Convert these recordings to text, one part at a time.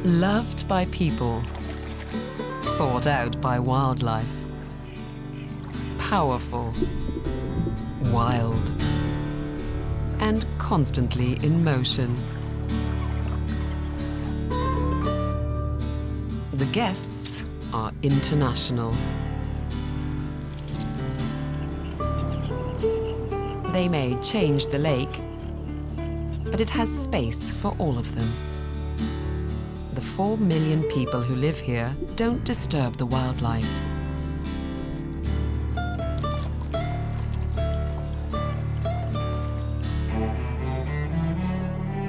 Loved by people, sought out by wildlife, powerful, wild, and constantly in motion. The guests are international. They may change the lake, but it has space for all of them. The 4 million people who live here don't disturb the wildlife.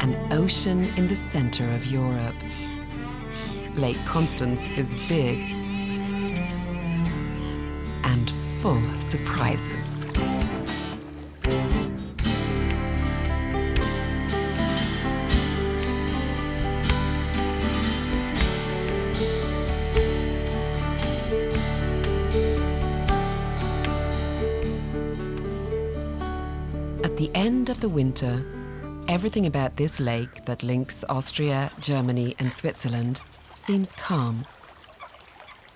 An ocean in the center of Europe. Lake Constance is big and full of surprises. At the end of the winter, everything about this lake that links Austria, Germany, and Switzerland seems calm.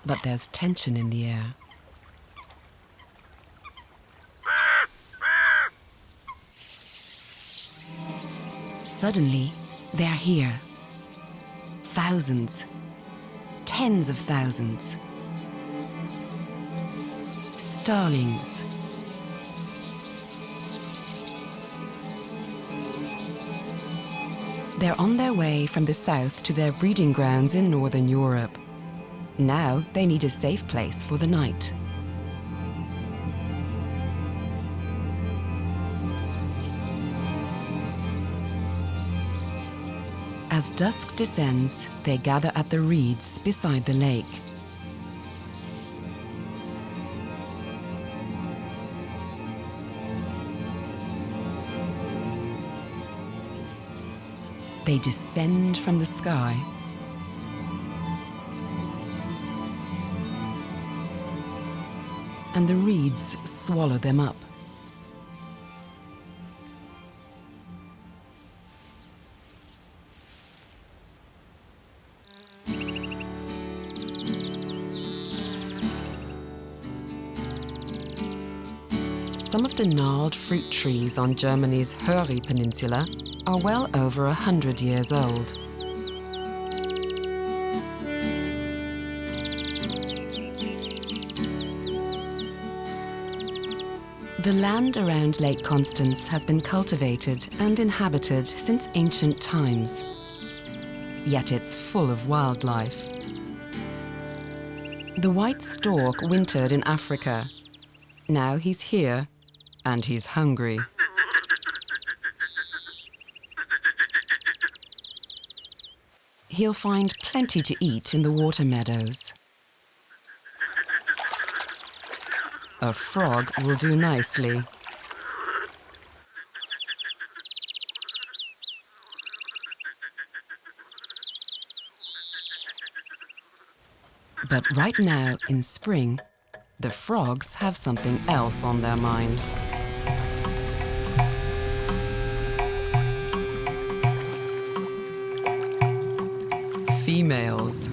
But there's tension in the air. Suddenly, they're here. Thousands, tens of thousands. Starlings. They're on their way from the south to their breeding grounds in Northern Europe. Now they need a safe place for the night. As dusk descends, they gather at the reeds beside the lake. They descend from the sky. And the reeds swallow them up. Some of the gnarled fruit trees on Germany's Höri Peninsula are well over 100 years old. The land around Lake Constance has been cultivated and inhabited since ancient times. Yet it's full of wildlife. The white stork wintered in Africa. Now he's here, and he's hungry. He'll find plenty to eat in the water meadows. A frog will do nicely. But right now, in spring, the frogs have something else on their mind. Females.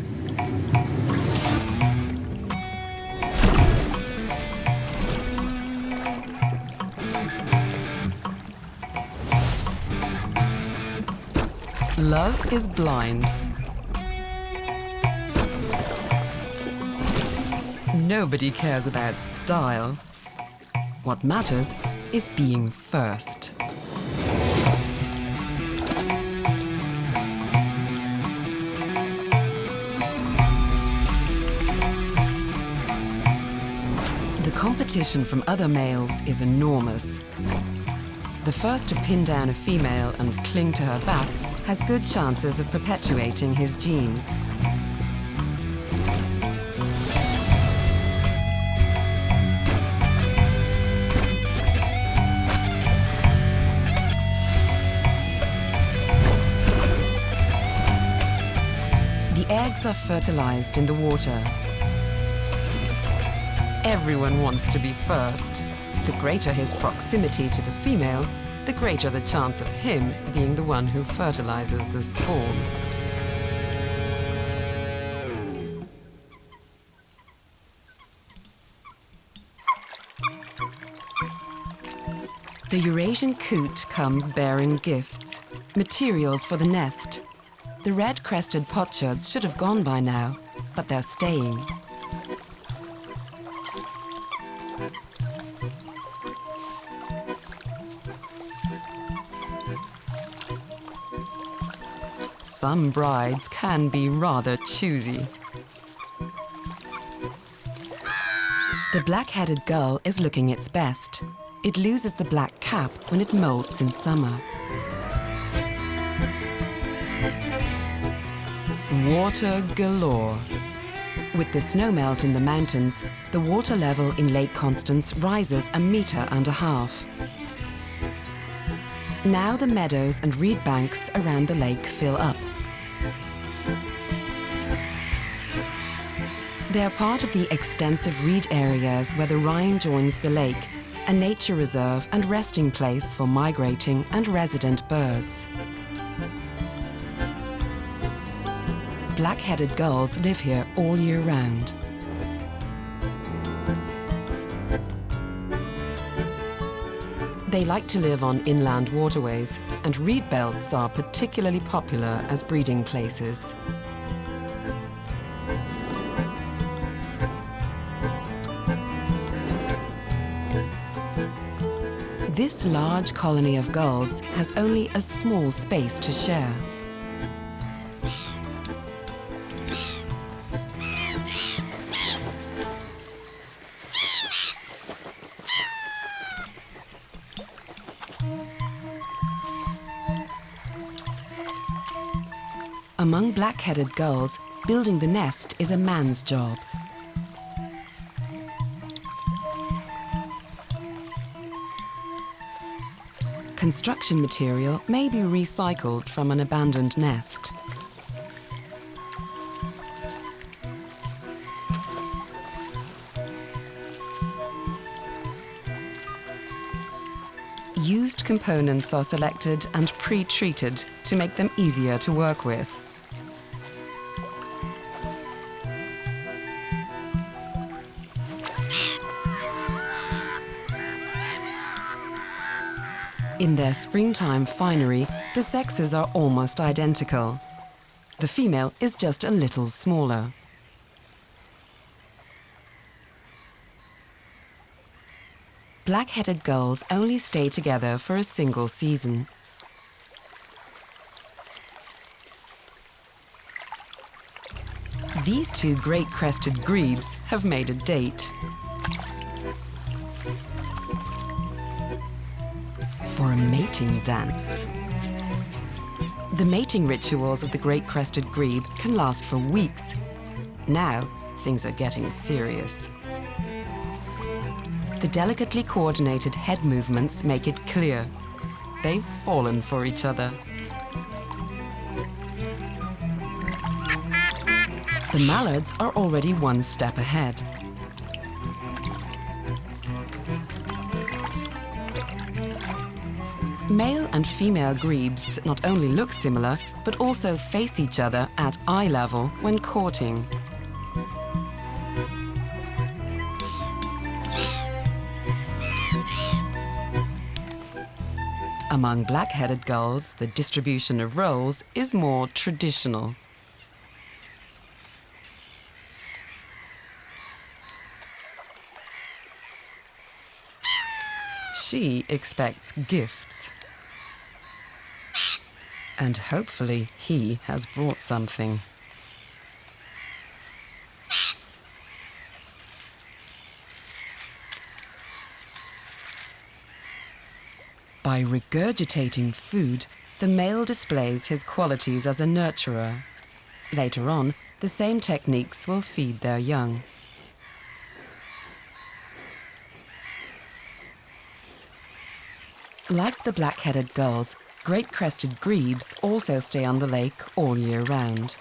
Love is blind. Nobody cares about style. What matters is being first. The competition from other males is enormous. The first to pin down a female and cling to her back has good chances of perpetuating his genes. The eggs are fertilized in the water. Everyone wants to be first. The greater his proximity to the female, the greater the chance of him being the one who fertilizes the spawn. The Eurasian coot comes bearing gifts, materials for the nest. The red-crested potsherds should have gone by now, but they're staying. Some brides can be rather choosy. The black-headed gull is looking its best. It loses the black cap when it molts in summer. Water galore. With the snowmelt in the mountains, the water level in Lake Constance rises 1.5 meters. Now the meadows and reed banks around the lake fill up. They are part of the extensive reed areas where the Rhine joins the lake, a nature reserve and resting place for migrating and resident birds. Black-headed gulls live here all year round. They like to live on inland waterways, and reed belts are particularly popular as breeding places. This large colony of gulls has only a small space to share. Among black-headed gulls, building the nest is a man's job. Construction material may be recycled from an abandoned nest. Used components are selected and pre-treated to make them easier to work with. In their springtime finery, the sexes are almost identical. The female is just a little smaller. Black-headed gulls only stay together for a single season. These two great-crested grebes have made a date. For a mating dance. The mating rituals of the great-crested grebe can last for weeks. Now, things are getting serious. The delicately coordinated head movements make it clear. They've fallen for each other. The mallards are already one step ahead. Male and female grebes not only look similar, but also face each other at eye level when courting. Among black-headed gulls, the distribution of roles is more traditional. She expects gifts. And hopefully he has brought something. By regurgitating food, the male displays his qualities as a nurturer. Later on, the same techniques will feed their young. Like the black-headed gulls, great-crested grebes also stay on the lake all year round.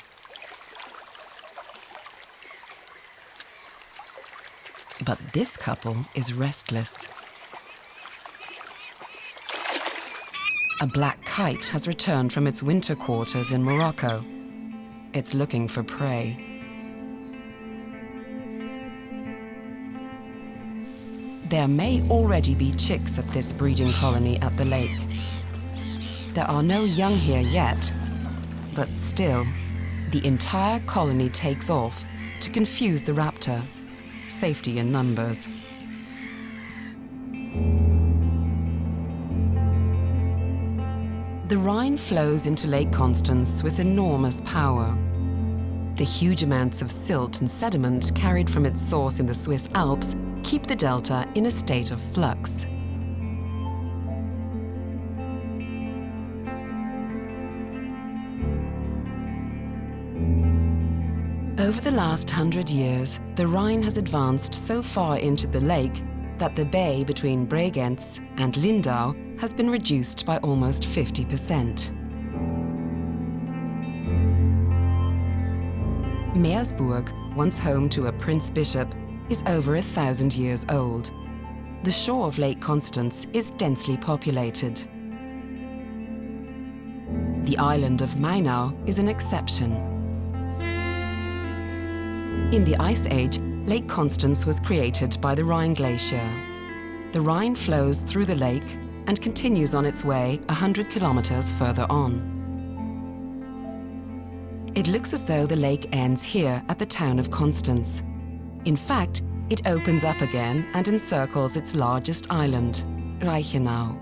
But this couple is restless. A black kite has returned from its winter quarters in Morocco. It's looking for prey. There may already be chicks at this breeding colony at the lake. There are no young here yet, but still, the entire colony takes off to confuse the raptor. Safety in numbers. The Rhine flows into Lake Constance with enormous power. The huge amounts of silt and sediment carried from its source in the Swiss Alps keep the delta in a state of flux. Over the last 100 years, the Rhine has advanced so far into the lake that the bay between Bregenz and Lindau has been reduced by almost 50%. Meersburg, once home to a prince bishop, is over 1,000 years old. The shore of Lake Constance is densely populated. The island of Mainau is an exception. In the Ice Age, Lake Constance was created by the Rhine Glacier. The Rhine flows through the lake and continues on its way 100 kilometers further on. It looks as though the lake ends here at the town of Constance. In fact, it opens up again and encircles its largest island, Reichenau.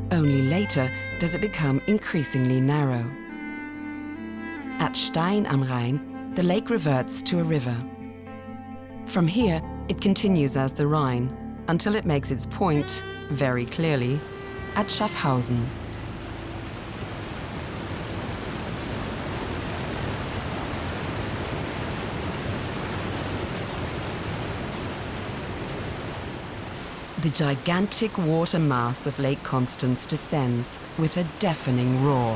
Only later does it become increasingly narrow. At Stein am Rhein, the lake reverts to a river. From here, it continues as the Rhine until it makes its point, very clearly, at Schaffhausen. The gigantic water mass of Lake Constance descends with a deafening roar.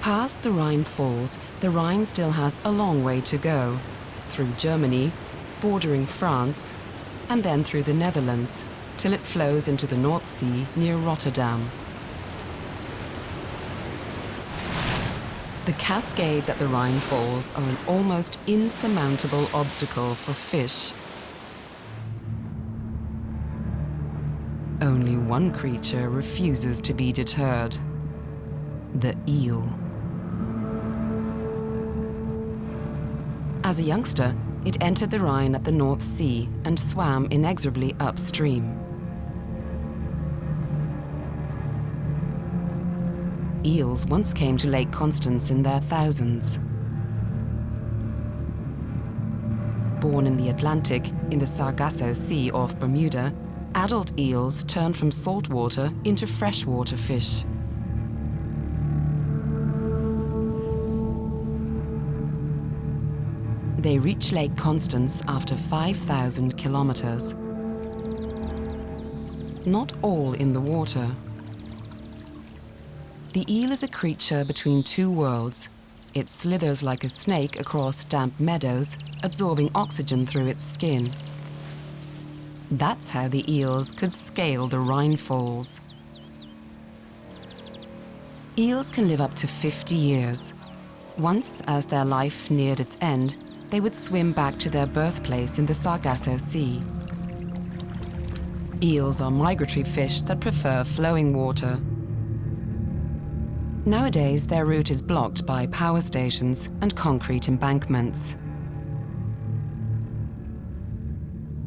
Past the Rhine Falls, the Rhine still has a long way to go, through Germany, bordering France, and then through the Netherlands, till it flows into the North Sea near Rotterdam. The cascades at the Rhine Falls are an almost insurmountable obstacle for fish. Only one creature refuses to be deterred: the eel. As a youngster, it entered the Rhine at the North Sea and swam inexorably upstream. Eels once came to Lake Constance in their thousands. Born in the Atlantic, in the Sargasso Sea off Bermuda, adult eels turn from saltwater into freshwater fish. They reach Lake Constance after 5,000 kilometers. Not all in the water. The eel is a creature between two worlds. It slithers like a snake across damp meadows, absorbing oxygen through its skin. That's how the eels could scale the Rhine Falls. Eels can live up to 50 years. Once, as their life neared its end, they would swim back to their birthplace in the Sargasso Sea. Eels are migratory fish that prefer flowing water. Nowadays, their route is blocked by power stations and concrete embankments.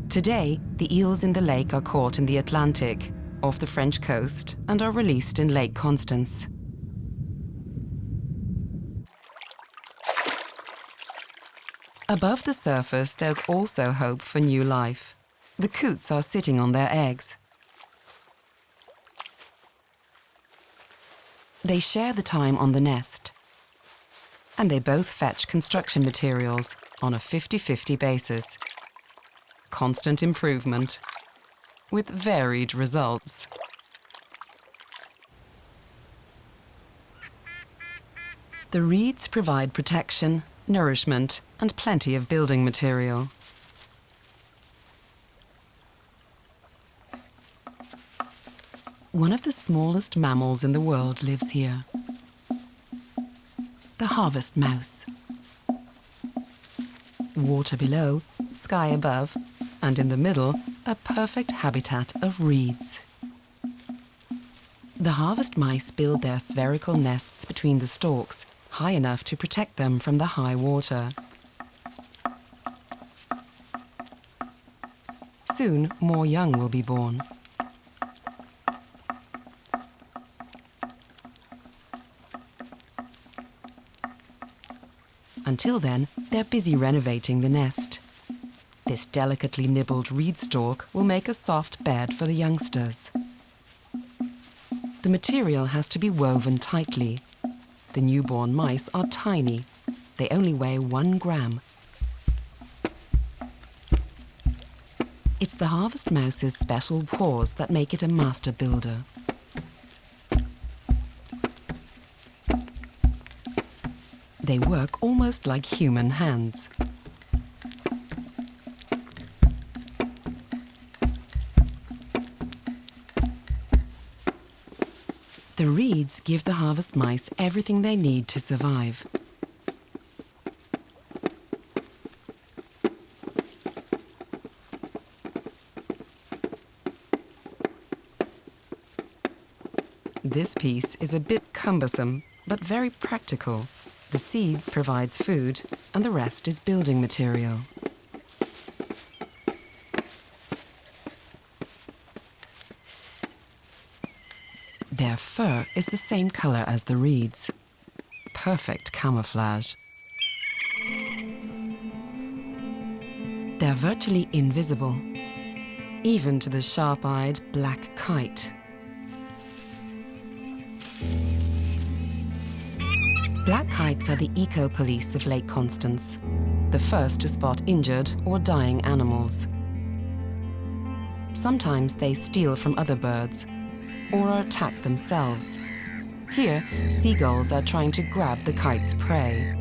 Today, the eels in the lake are caught in the Atlantic, off the French coast, and are released in Lake Constance. Above the surface, there's also hope for new life. The coots are sitting on their eggs. They share the time on the nest. And they both fetch construction materials on a 50-50 basis. Constant improvement, with varied results. The reeds provide protection, nourishment, and plenty of building material. One of the smallest mammals in the world lives here. The harvest mouse. Water below, sky above, and in the middle, a perfect habitat of reeds. The harvest mice build their spherical nests between the stalks, high enough to protect them from the high water. Soon, more young will be born. Until then, they're busy renovating the nest. This delicately nibbled reed stalk will make a soft bed for the youngsters. The material has to be woven tightly. The newborn mice are tiny. They only weigh 1 gram. It's the harvest mouse's special paws that make it a master builder. They work almost like human hands. The reeds give the harvest mice everything they need to survive. This piece is a bit cumbersome, but very practical. The seed provides food, and the rest is building material. Their fur is the same color as the reeds. Perfect camouflage. They're virtually invisible, even to the sharp-eyed black kite. Black kites are the eco-police of Lake Constance, the first to spot injured or dying animals. Sometimes they steal from other birds or attack themselves. Here, seagulls are trying to grab the kite's prey.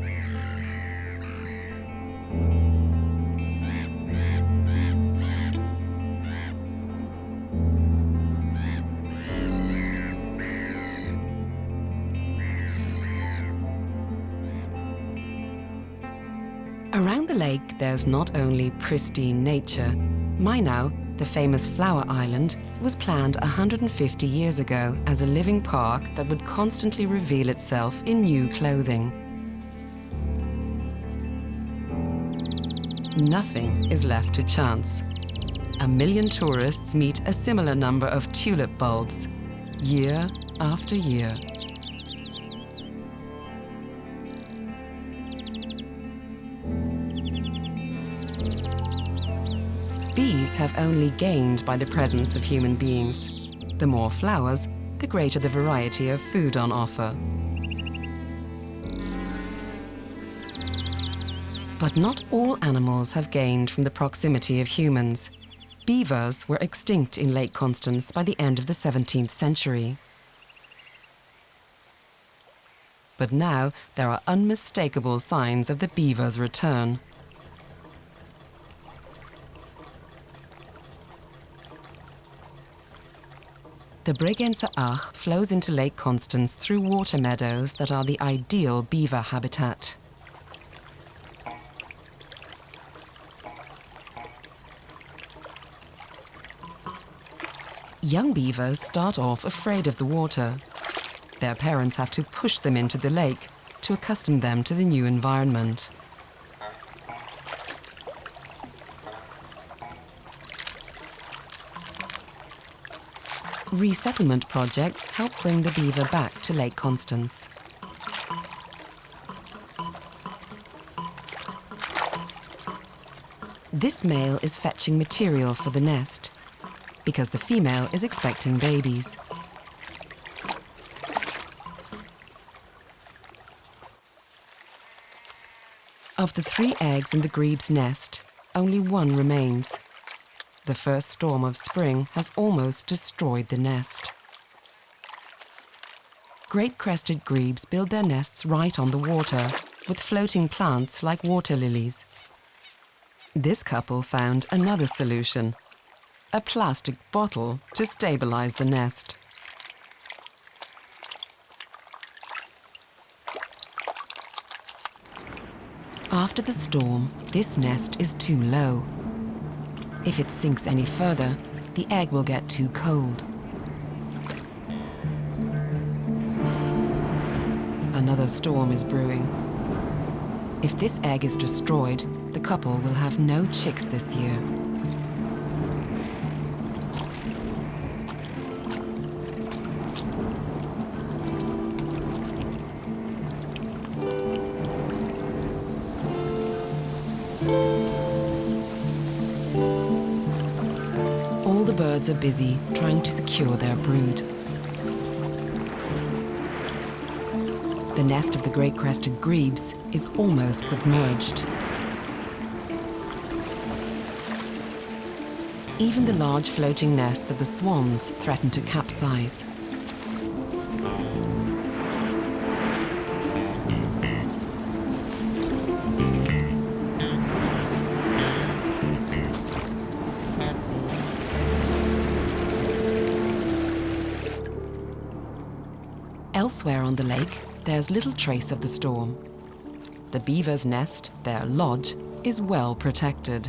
Around the lake, there's not only pristine nature. Mainau, the famous flower island, was planned 150 years ago as a living park that would constantly reveal itself in new clothing. Nothing is left to chance. 1 million tourists meet a similar number of tulip bulbs, year after year. Bees have only gained by the presence of human beings. The more flowers, the greater the variety of food on offer. But not all animals have gained from the proximity of humans. Beavers were extinct in Lake Constance by the end of the 17th century. But now there are unmistakable signs of the beaver's return. The Bregenzer Ach flows into Lake Constance through water meadows that are the ideal beaver habitat. Young beavers start off afraid of the water. Their parents have to push them into the lake to accustom them to the new environment. Resettlement projects help bring the beaver back to Lake Constance. This male is fetching material for the nest, because the female is expecting babies. Of the 3 eggs in the grebe's nest, only 1 remains. The first storm of spring has almost destroyed the nest. Great-crested grebes build their nests right on the water, with floating plants like water lilies. This couple found another solution: a plastic bottle to stabilize the nest. After the storm, this nest is too low. If it sinks any further, the egg will get too cold. Another storm is brewing. If this egg is destroyed, the couple will have no chicks this year. All the birds are busy trying to secure their brood. The nest of the great-crested grebes is almost submerged. Even the large floating nests of the swans threaten to capsize. Elsewhere on the lake, there's little trace of the storm. The beaver's nest, their lodge, is well protected.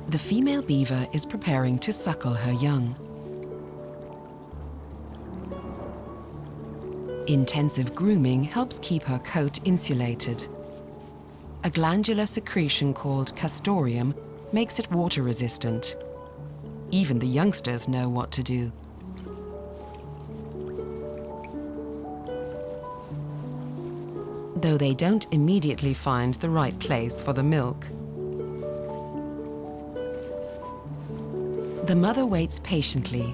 The female beaver is preparing to suckle her young. Intensive grooming helps keep her coat insulated. A glandular secretion called castoreum makes it water-resistant. Even the youngsters know what to do. Though they don't immediately find the right place for the milk. The mother waits patiently.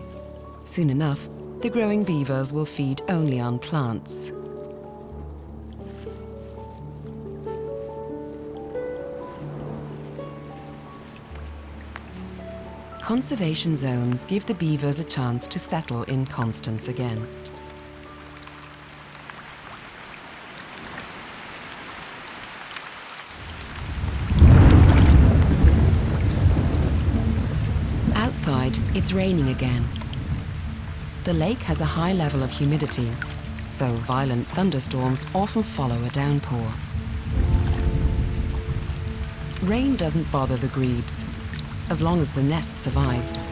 Soon enough, the growing beavers will feed only on plants. Conservation zones give the beavers a chance to settle in Constance again. Outside, it's raining again. The lake has a high level of humidity, so violent thunderstorms often follow a downpour. Rain doesn't bother the grebes, as long as the nest survives.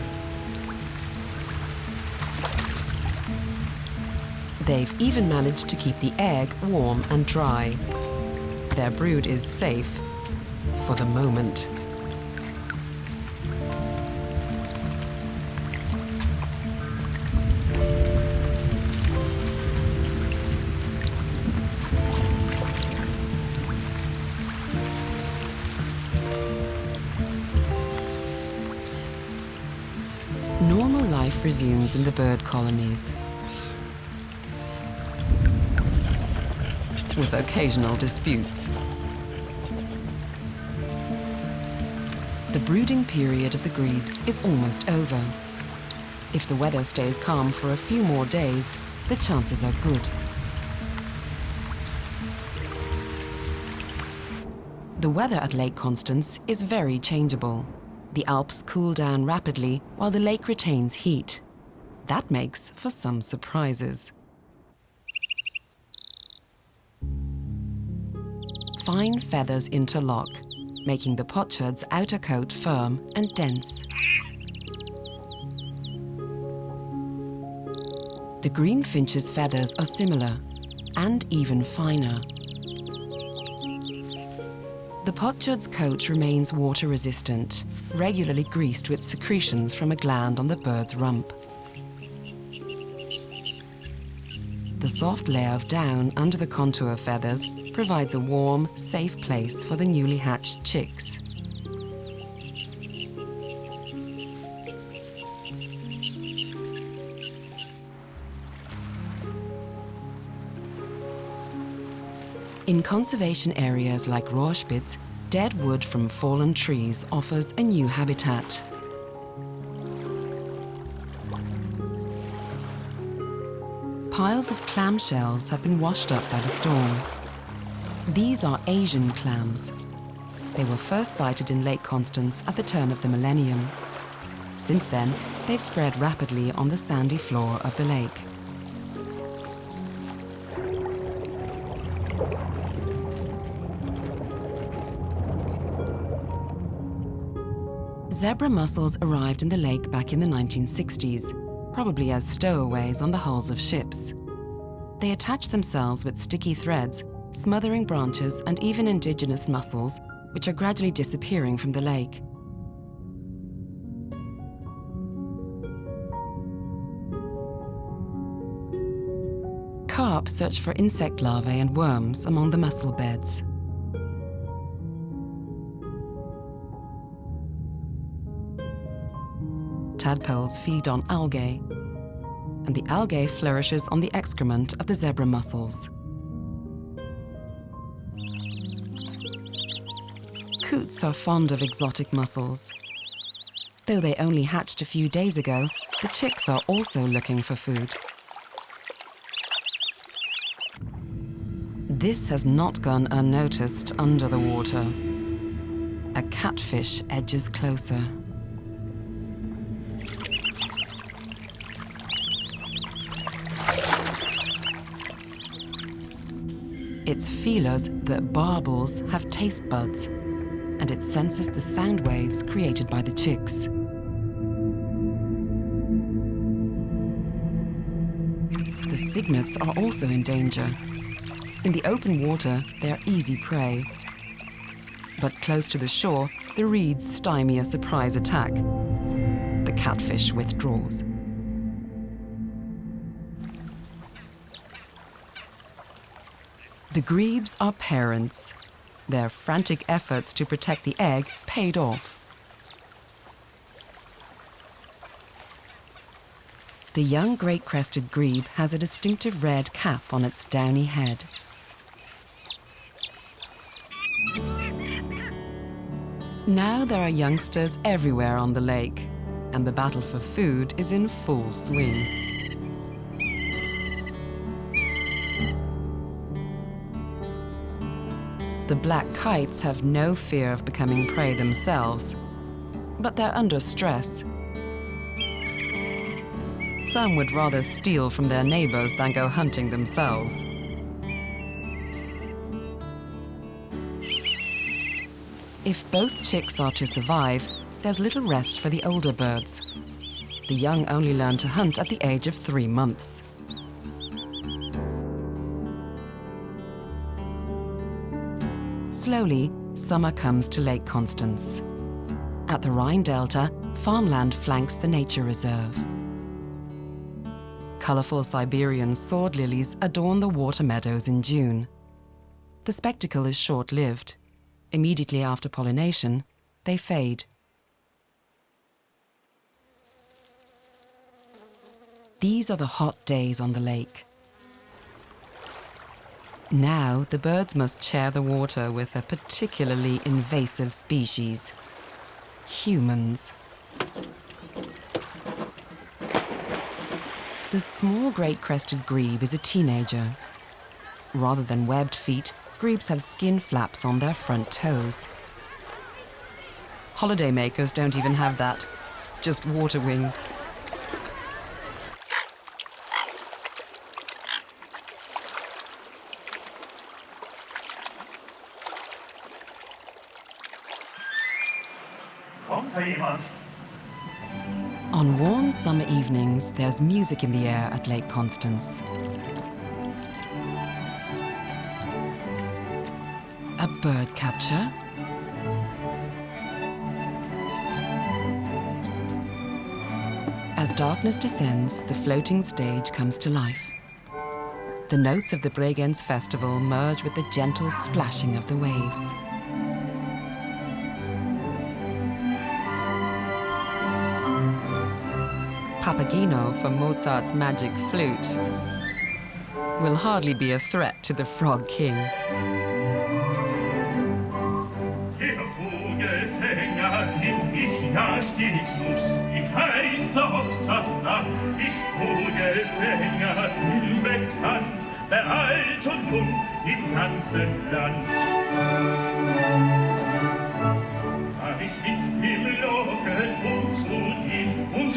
They've even managed to keep the egg warm and dry. Their brood is safe, for the moment. Normal life resumes in the bird colonies, with occasional disputes. The brooding period of the grebes is almost over. If the weather stays calm for a few more days, the chances are good. The weather at Lake Constance is very changeable. The Alps cool down rapidly while the lake retains heat. That makes for some surprises. Fine feathers interlock, making the potsherd's outer coat firm and dense. The greenfinch's feathers are similar, and even finer. The potsherd's coat remains water-resistant, regularly greased with secretions from a gland on the bird's rump. The soft layer of down under the contour feathers provides a warm, safe place for the newly hatched chicks. In conservation areas like Rohrspitz, dead wood from fallen trees offers a new habitat. Piles of clamshells have been washed up by the storm. These are Asian clams. They were first sighted in Lake Constance at the turn of the millennium. Since then, they've spread rapidly on the sandy floor of the lake. Zebra mussels arrived in the lake back in the 1960s, probably as stowaways on the hulls of ships. They attach themselves with sticky threads, smothering branches and even indigenous mussels, which are gradually disappearing from the lake. Carp search for insect larvae and worms among the mussel beds. Tadpoles feed on algae, and the algae flourishes on the excrement of the zebra mussels. Coots are fond of exotic mussels. Though they only hatched a few days ago, the chicks are also looking for food. This has not gone unnoticed under the water. A catfish edges closer. Its feelers, the barbels, have taste buds, and it senses the sound waves created by the chicks. The cygnets are also in danger. In the open water, they are easy prey. But close to the shore, the reeds stymie a surprise attack. The catfish withdraws. The grebes are parents. Their frantic efforts to protect the egg paid off. The young great-crested grebe has a distinctive red cap on its downy head. Now there are youngsters everywhere on the lake, and the battle for food is in full swing. The black kites have no fear of becoming prey themselves, but they're under stress. Some would rather steal from their neighbors than go hunting themselves. If both chicks are to survive, there's little rest for the older birds. The young only learn to hunt at the age of 3 months. Slowly, summer comes to Lake Constance. At the Rhine Delta, farmland flanks the nature reserve. Colourful Siberian sword lilies adorn the water meadows in June. The spectacle is short-lived. Immediately after pollination, they fade. These are the hot days on the lake. Now, the birds must share the water with a particularly invasive species: humans. The small great-crested grebe is a teenager. Rather than webbed feet, grebes have skin flaps on their front toes. Holidaymakers don't even have that, just water wings. On warm summer evenings, there's music in the air at Lake Constance. A bird catcher? As darkness descends, the floating stage comes to life. The notes of the Bregenz festival merge with the gentle splashing of the waves. Papageno from Mozart's magic flute will hardly be a threat to the Frog King. Und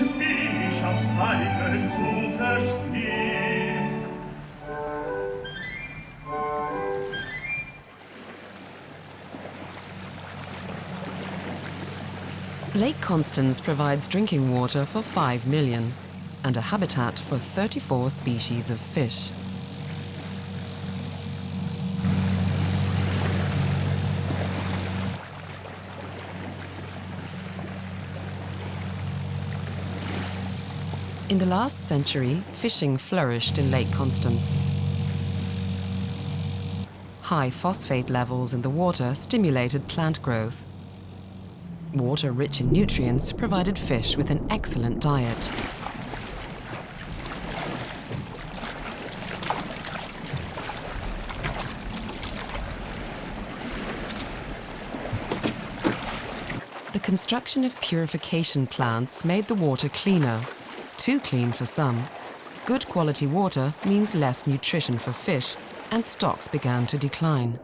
Lake Constance provides drinking water for 5 million and a habitat for 34 species of fish. In the last century, fishing flourished in Lake Constance. High phosphate levels in the water stimulated plant growth. Water rich in nutrients provided fish with an excellent diet. The construction of purification plants made the water cleaner. Too clean for some. Good quality water means less nutrition for fish, and stocks began to decline.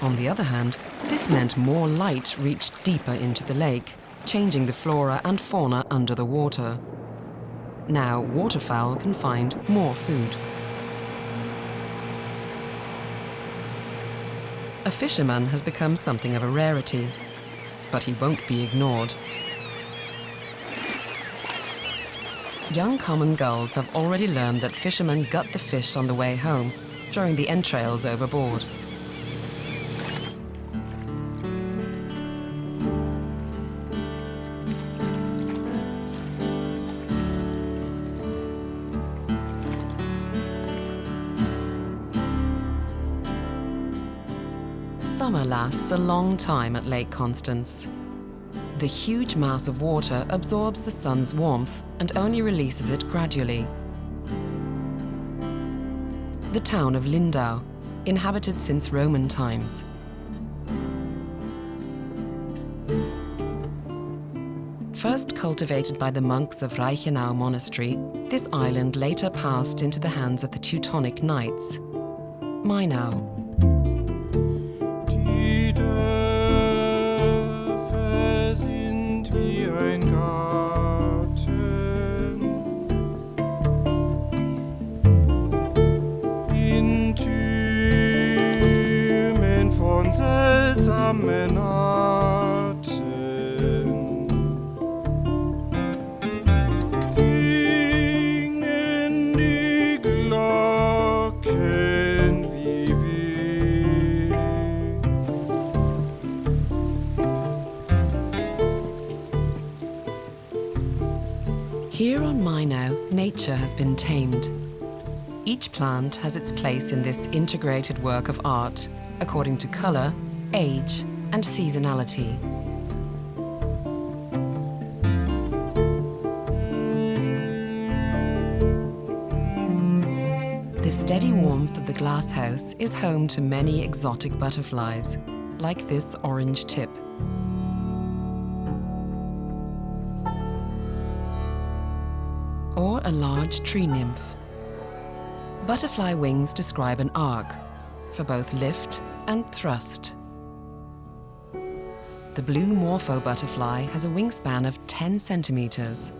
On the other hand, this meant more light reached deeper into the lake, changing the flora and fauna under the water. Now, waterfowl can find more food. A fisherman has become something of a rarity, but he won't be ignored. Young common gulls have already learned that fishermen gut the fish on the way home, throwing the entrails overboard. Summer lasts a long time at Lake Constance. The huge mass of water absorbs the sun's warmth and only releases it gradually. The town of Lindau, inhabited since Roman times. First cultivated by the monks of Reichenau Monastery, this island later passed into the hands of the Teutonic Knights. Mainau. Die Dörfer sind wie ein Garten, in Türmen von seltsamen Arten. Klingen die Glocken wie weh. Here on Mainau, nature has been tamed. Each plant has its place in this integrated work of art, according to color, age, and seasonality. The steady warmth of the glasshouse is home to many exotic butterflies, like this orange tip. Or a large tree nymph. Butterfly wings describe an arc, for both lift and thrust. The blue morpho butterfly has a wingspan of 10 centimeters.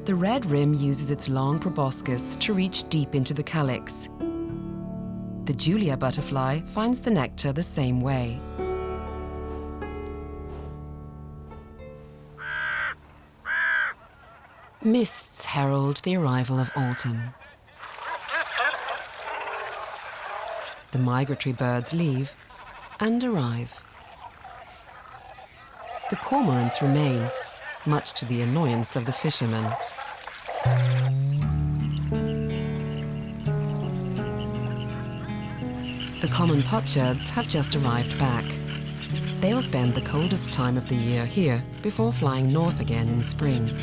The red rim uses its long proboscis to reach deep into the calyx. The Julia butterfly finds the nectar the same way. Mists herald the arrival of autumn. The migratory birds leave and arrive. The cormorants remain, much to the annoyance of the fishermen. The common potsherds have just arrived back. They'll spend the coldest time of the year here before flying north again in spring.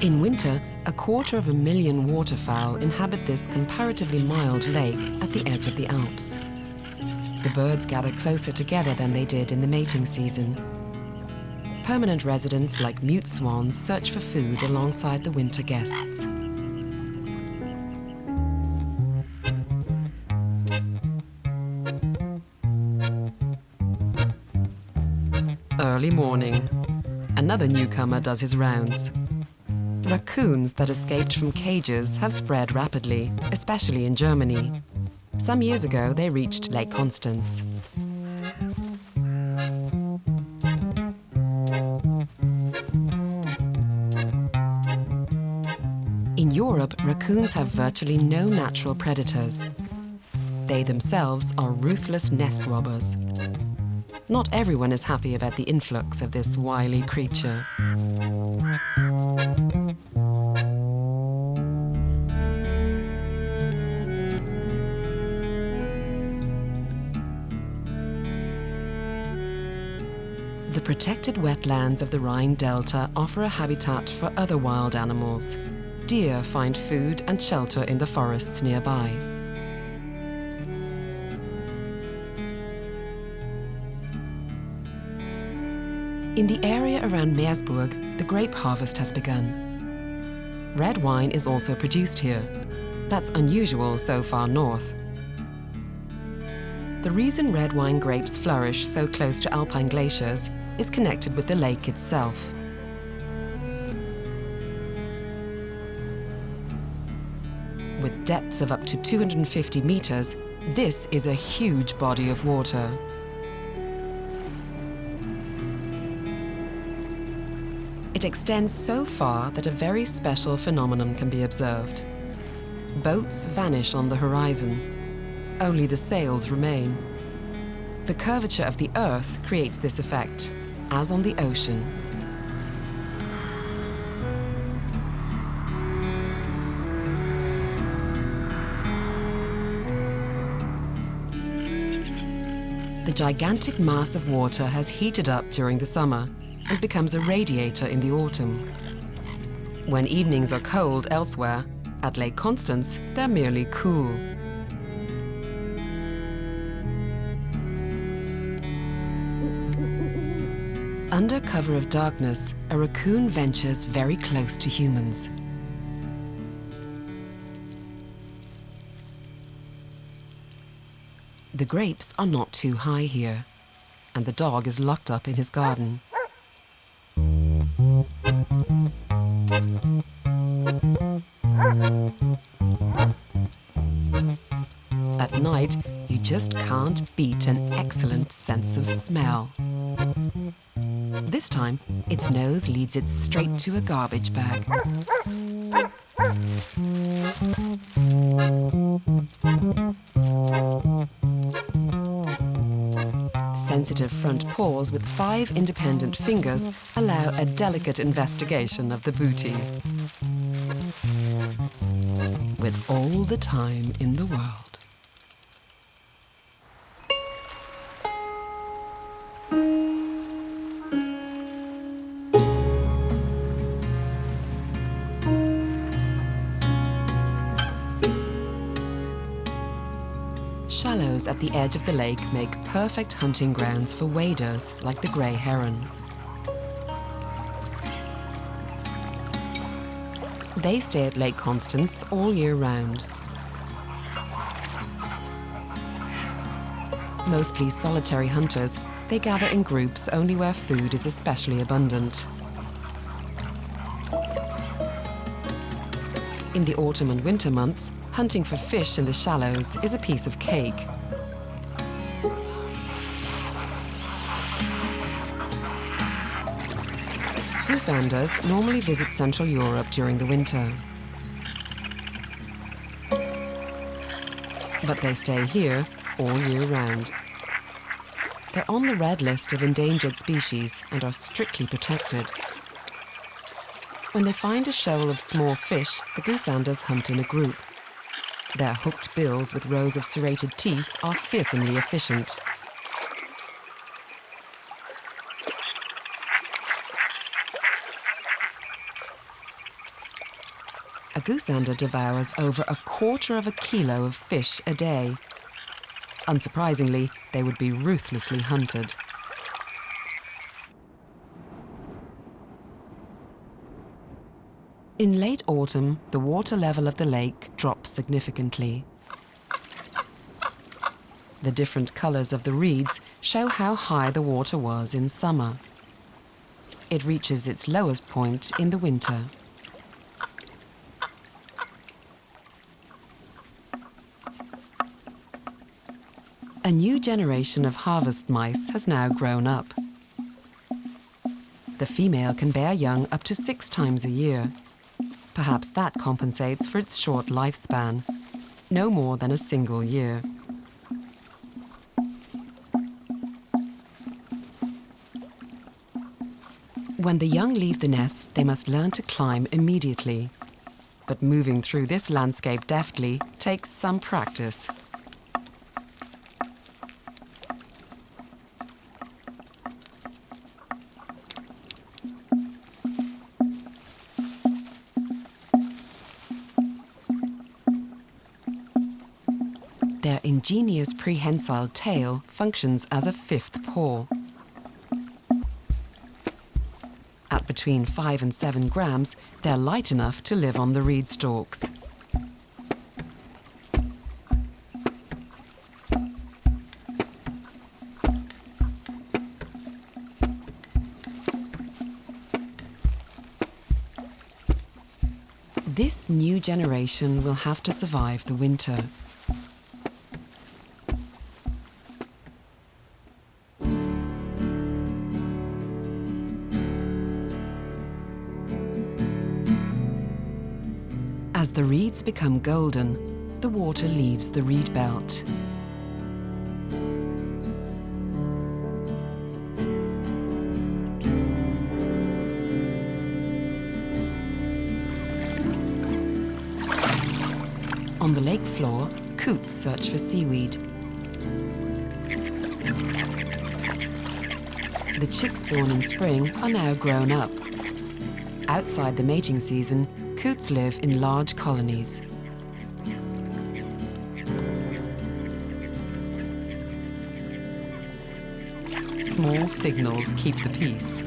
In winter, 250,000 waterfowl inhabit this comparatively mild lake at the edge of the Alps. The birds gather closer together than they did in the mating season. Permanent residents like mute swans search for food alongside the winter guests. Early morning. Another newcomer does his rounds. Raccoons that escaped from cages have spread rapidly, especially in Germany. Some years ago, they reached Lake Constance. In Europe, raccoons have virtually no natural predators. They themselves are ruthless nest robbers. Not everyone is happy about the influx of this wily creature. The protected wetlands of the Rhine Delta offer a habitat for other wild animals. Deer find food and shelter in the forests nearby. In the area around Meersburg, the grape harvest has begun. Red wine is also produced here. That's unusual so far north. The reason red wine grapes flourish so close to alpine glaciers is connected with the lake itself. With depths of up to 250 meters, this is a huge body of water. It extends so far that a very special phenomenon can be observed. Boats vanish on the horizon. Only the sails remain. The curvature of the Earth creates this effect, as on the ocean. The gigantic mass of water has heated up during the summer and becomes a radiator in the autumn. When evenings are cold elsewhere, at Lake Constance, they're merely cool. Under cover of darkness, a raccoon ventures very close to humans. The grapes are not too high here, and the dog is locked up in his garden. At night, you just can't beat an excellent sense of smell. This time, its nose leads it straight to a garbage bag. Sensitive front paws with 5 independent fingers allow a delicate investigation of the booty. With all the time in the world. Shallows at the edge of the lake make perfect hunting grounds for waders like the grey heron. They stay at Lake Constance all year round. Mostly solitary hunters, they gather in groups only where food is especially abundant. In the autumn and winter months, hunting for fish in the shallows is a piece of cake. Goosanders normally visit Central Europe during the winter. But they stay here all year round. They're on the red list of endangered species and are strictly protected. When they find a shoal of small fish, the goosanders hunt in a group. Their hooked bills with rows of serrated teeth are fearsomely efficient. A goosander devours over 1/4 kilo of fish a day. Unsurprisingly, they would be ruthlessly hunted. In late autumn, the water level of the lake drops significantly. The different colors of the reeds show how high the water was in summer. It reaches its lowest point in the winter. A new generation of harvest mice has now grown up. The female can bear young up to 6 times a year. Perhaps that compensates for its short lifespan, no more than a single year. When the young leave the nest, they must learn to climb immediately. But moving through this landscape deftly takes some practice. Their ingenious prehensile tail functions as a 5th paw. At between 5 and 7 grams, they're light enough to live on the reed stalks. This new generation will have to survive the winter. As the reeds become golden, the water leaves the reed belt. On the lake floor, coots search for seaweed. The chicks born in spring are now grown up. Outside the mating season, coots live in large colonies. Small signals keep the peace.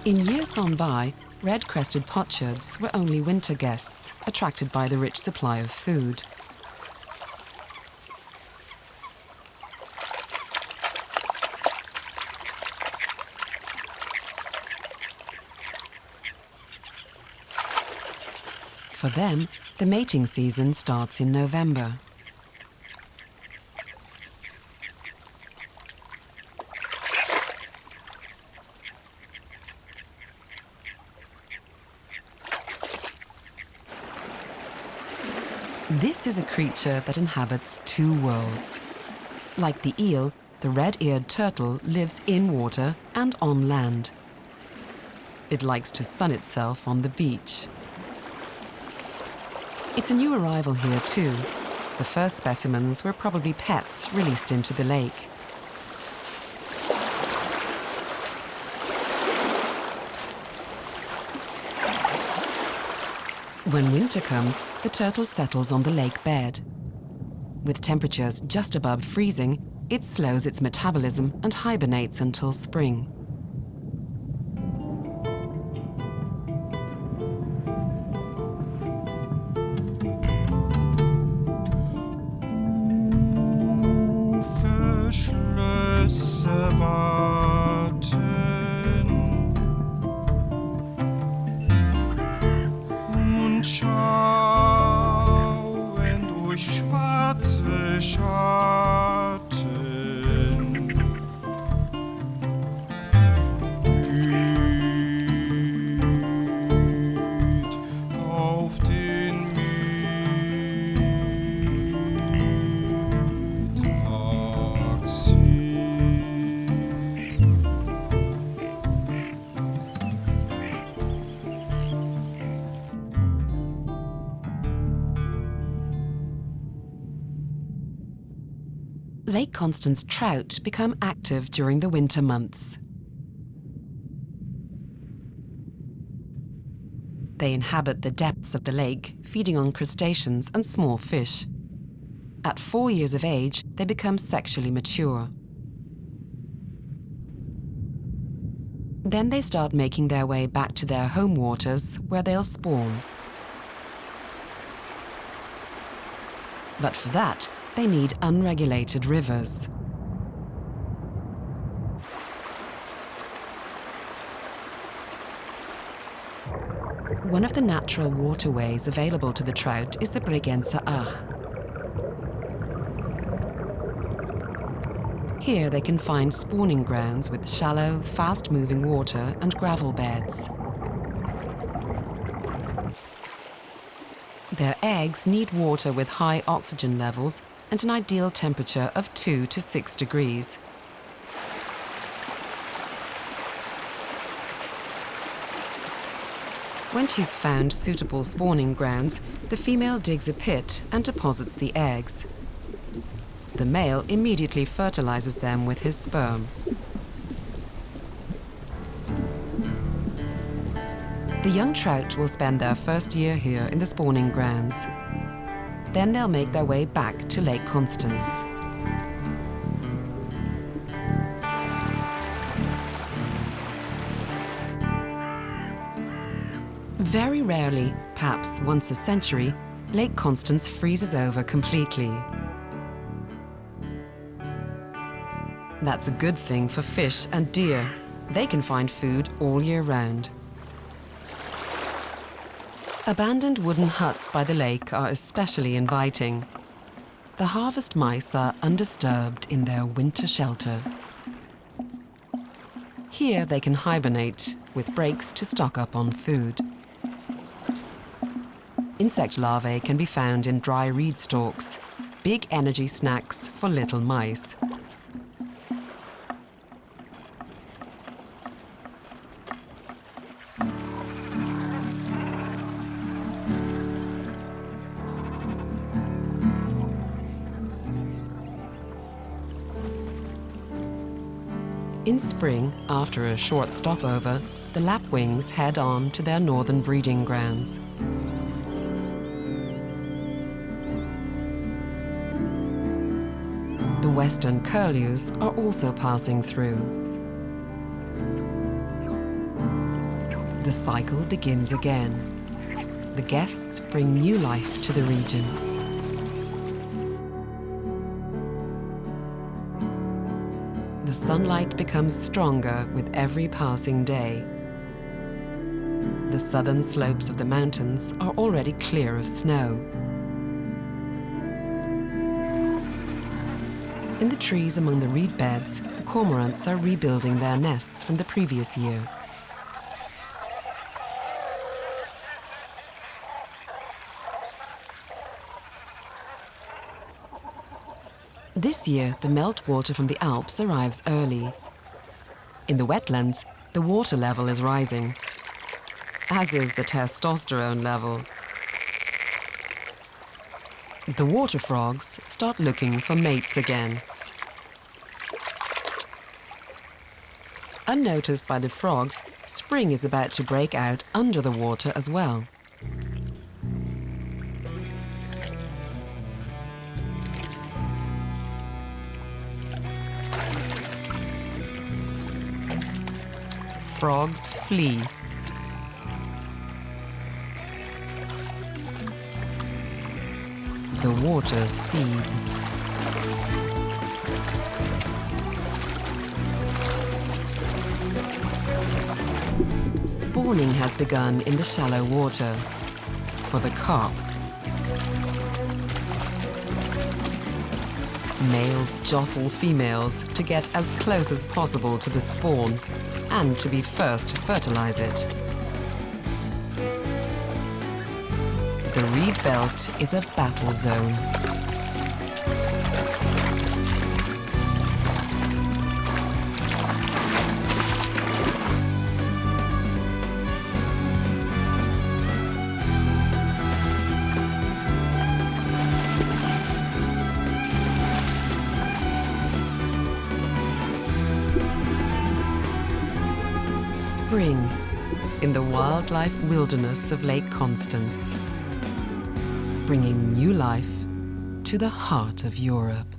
In years gone by, red-crested potsherds were only winter guests, attracted by the rich supply of food. For them, the mating season starts in November. This is a creature that inhabits 2 worlds. Like the eel, the red-eared turtle lives in water and on land. It likes to sun itself on the beach. It's a new arrival here too. The first specimens were probably pets released into the lake. When winter comes, the turtle settles on the lake bed. With temperatures just above freezing, it slows its metabolism and hibernates until spring. Schlösser warten und schauen durch schwarze Schatten. Müd auf den Lake Constance trout become active during the winter months. They inhabit the depths of the lake, feeding on crustaceans and small fish. At 4 years of age, they become sexually mature. Then they start making their way back to their home waters, where they'll spawn. But for that, they need unregulated rivers. One of the natural waterways available to the trout is the Bregenzer Ach. Here they can find spawning grounds with shallow, fast-moving water and gravel beds. Their eggs need water with high oxygen levels and an ideal temperature of 2 to 6 degrees. When she's found suitable spawning grounds, the female digs a pit and deposits the eggs. The male immediately fertilizes them with his sperm. The young trout will spend their first year here in the spawning grounds. Then they'll make their way back to Lake Constance. Very rarely, perhaps once a century, Lake Constance freezes over completely. That's a good thing for fish and deer. They can find food all year round. Abandoned wooden huts by the lake are especially inviting. The harvest mice are undisturbed in their winter shelter. Here they can hibernate, with breaks to stock up on food. Insect larvae can be found in dry reed stalks, big energy snacks for little mice. In spring, after a short stopover, the lapwings head on to their northern breeding grounds. The western curlews are also passing through. The cycle begins again. The guests bring new life to the region. The sunlight becomes stronger with every passing day. The southern slopes of the mountains are already clear of snow. In the trees among the reed beds, the cormorants are rebuilding their nests from the previous year. This year, the meltwater from the Alps arrives early. In the wetlands, the water level is rising, as is the testosterone level. The water frogs start looking for mates again. Unnoticed by the frogs, spring is about to break out under the water as well. Frogs flee. The water seethes. Spawning has begun in the shallow water for the carp. Males jostle females to get as close as possible to the spawn and to be first to fertilize it. The reed belt is a battle zone. Spring, in the wildlife wilderness of Lake Constance, bringing new life to the heart of Europe.